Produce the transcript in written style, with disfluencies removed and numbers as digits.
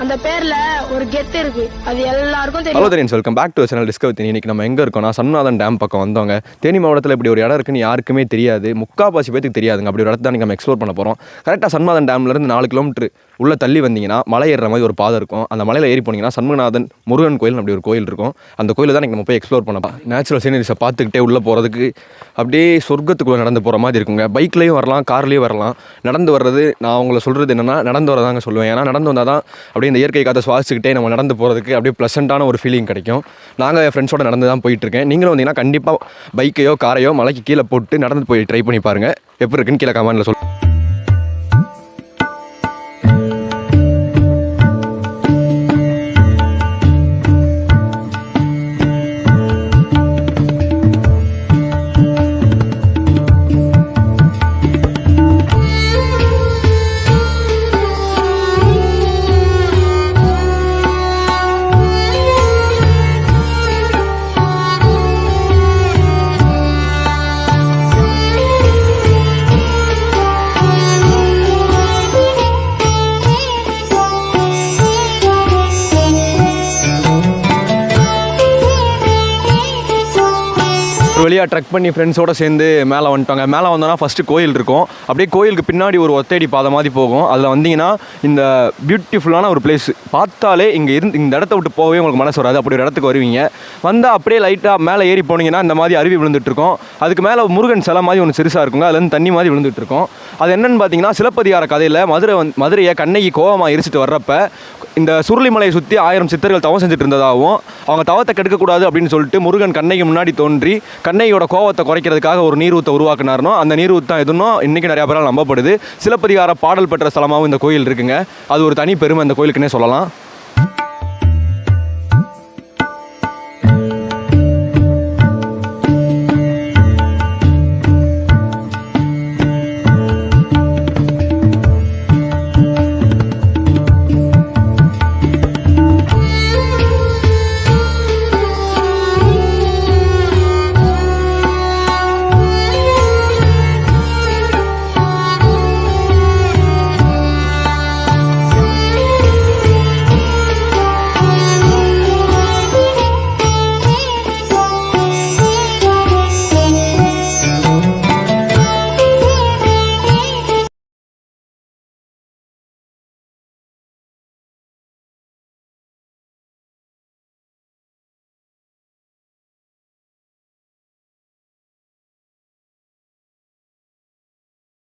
அந்த பேர்ல ஒரு கெத்து இருக்கு, அது எல்லாருக்கும் தெரியும். ஹலோ தெரியும், welcome back to channel discover Theni. இன்னைக்கு நம்ம எங்கே இருக்கோம்னா சண்முகநாதன் டேம் பக்கம் வந்தவங்க. தேனி மாவட்டத்தில் இப்படி ஒரு இடம் இருக்குன்னு யாருக்குமே தெரியாது, முக்கால்வாசி பேருக்கு தெரியாதுங்க. அப்படி ஒரு இடத்த தான் நம்ம எக்ஸ்ப்ளோர் பண்ண போகிறோம். கரெக்டாக சண்முகநாதன் டேம்லேருந்து 4 கிலோமீட்டர் உள்ள தள்ளி வந்தீங்கன்னா மலை ஏறுற மாதிரி ஒரு பாதை இருக்கும். அந்த மலையில் ஏறி போனீங்கன்னா சண்முகநாதன் முருகன் கோயில் அப்படி ஒரு கோயில் இருக்கும். அந்த கோயிலை தான் நம்ம போய் எக்ஸ்ப்ளோர் பண்ணலாம். நேச்சுரல் சீனரிஸை பார்த்துக்கிட்டே உள்ளே போகிறதுக்கு அப்படியே சொர்க்கத்துக்குள்ளே நடந்து போகிற மாதிரி இருக்குங்க. பைக்லேயும் வரலாம், கார்லேயும் வரலாம். நடந்து வர்றது நான் உங்களை சொல்கிறது என்னென்னா நடந்து வரதாங்க சொல்லுவேன். ஏன்னா நடந்து வந்தால் தான் அப்படியே இந்த இயற்கை காற்றை சுவாசிச்சுக்கிட்டே நம்ம நடந்து போகிறதுக்கு அப்படியே ப்ளசண்ட்டான ஒரு ஃபீலிங் கிடைக்கும். நாங்கள் என் ஃப்ரெண்ட்ஸோடு நடந்து தான் போயிட்டுருக்கேன். நீங்களும் வந்தீங்கன்னா கண்டிப்பாக பைக்கையோ காரையோ மலைக்கு கீழே போட்டு நடந்து போய் ட்ரை பண்ணி பாருங்கள். எப்படி இருக்குன்னு கீழே கமெண்ட்டில் சொல்லுங்கள். வழியாக ட்ரெக் பண்ணி ஃப்ரெண்ட்ஸோடு சேர்ந்து மேலே வந்துட்டாங்க. மேலே வந்தோன்னா ஃபஸ்ட்டு கோயில் இருக்கும். அப்படியே கோயிலுக்கு பின்னாடி ஒரு ஒத்தடி பாதை மாதிரி போகும். அதில் வந்தீங்கன்னா இந்த பியூட்டிஃபுல்லான ஒரு பிளேஸ் பார்த்தாலே இந்த இடத்த விட்டு போகவே உங்களுக்கு மனசு வராது. அப்படி ஒரு இடத்துக்கு வருவீங்க. வந்தால் அப்படியே லைட்டாக மேலே ஏறி போனீங்கன்னா இந்த மாதிரி அருவி விழுந்துட்டுருக்கோம். அதுக்கு மேலே முருகன் சிலை மாதிரி ஒன்று சிறுசாக இருக்குங்க. அதுலேருந்து தண்ணி மாதிரி விழுந்துட்டுருக்கோம். அது என்னென்னு பார்த்தீங்கன்னா சிலப்பதிகார கதையில் மதுரையை கண்ணகி கோவமாக எரிச்சிட்டு வர்றப்ப இந்த சுருளிமலையை சுற்றி 1000 சித்தர்கள் தவம் செஞ்சுட்டு இருந்ததாகவும் அவங்க தவத்தை கெடுக்கக்கூடாது அப்படின்னு சொல்லிட்டு முருகன் கண்ணகி முன்னாடி தோன்றி கண்ணகியோட கோவத்தை குறைக்கிறதுக்காக ஒரு நீரூத்தை உருவாக்குனாருனோ அந்த நீரூத்து தான் எதுனோ இன்றைக்கி நிறையா பேரால் நம்பப்படுது. சிலப்பதிகார பாடல் பெற்ற ஸ்தலமாகவும் இந்த கோயில் இருக்குங்க. அது ஒரு தனி பெருமை இந்த கோயிலுக்குன்னே சொல்லலாம்.